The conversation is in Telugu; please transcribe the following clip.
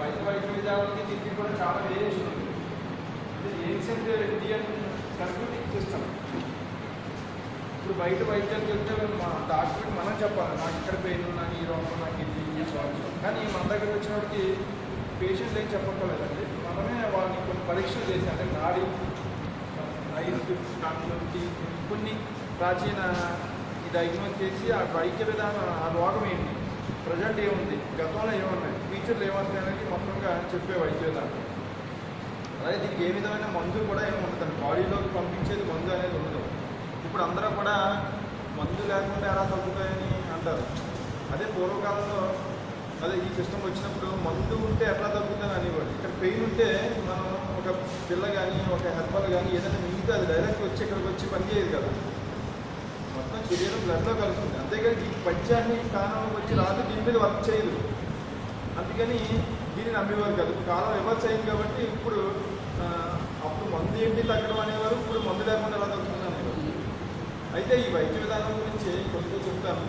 బయట వైద్య విధానానికి దీనికి కూడా చాలా వేరియేషన్ ఉంది. అంటే ఏన్షియంట్ ఇండియన్ థెరప్యూటిక్ సిస్టమ్. ఇప్పుడు బయట వైద్యానికి వెళ్తే డాక్టర్కి మనం చెప్పాలి, నాకు ఇక్కడ పెయిన్, నాకు ఈ రోగం, నాకు ఇది ప్రాబ్లం. కానీ మన దగ్గర వచ్చినప్పటికి పేషెంట్ ఏం చెప్పక్కర్లేదండి, మనమే వాళ్ళని కొన్ని పరీక్షలు చేసి, అంటే నాడి కంటి కొన్ని ప్రాచీన ఈ డయాగ్నోస్ చేసి ఆ వైద్య విధానం, ఆ రోగం ఏంటి, ప్రజెంట్ ఏముంది, గతంలో ఏమున్నాయి, ఫ్యూచర్లో ఏమవుతాయి అనేది మొత్తంగా చెప్పే వైద్య విధానం. అలాగే దీనికి ఏ విధమైన మందు కూడా ఏమి ఉండదు, బాడీలోకి పంపించేది మందు అనేది ఉండదు. ఇప్పుడు అందరూ కూడా మందు లేకుండా ఎలా తగ్గుతాయని అంటారు. అదే పూర్వకాలంలో అదే ఈ సిస్టమ్ వచ్చినప్పుడు మందు ఉంటే ఎట్లా తగ్గుతుందని అనేవాడు. ఇక్కడ పెయిన్ ఉంటే మనం ఒక పిల్ల కానీ ఒక హెర్బల్ కానీ ఏదైనా మిగతా అది డైరెక్ట్ వచ్చి ఇక్కడికి వచ్చి పనిచేయదు కదా, మొత్తం శరీరం బ్లడ్లో కలుస్తుంది. అంతేగాని ఈ పంచాన్ని స్థానంలోకి వచ్చి రాదు, దీని మీద వర్క్ చేయదు. అందుకని దీన్ని నమ్మేవారు కదా. కాలం రివర్స్ అయింది కాబట్టి ఇప్పుడు అప్పుడు మందు ఏంటి తగ్గడం అనేవారు, ఇప్పుడు మందు లేకుండా ఎలా తగ్గుతుంది అనేవారు. అయితే ఈ వైద్య విధానం గురించి కొంచెం చెప్తాను.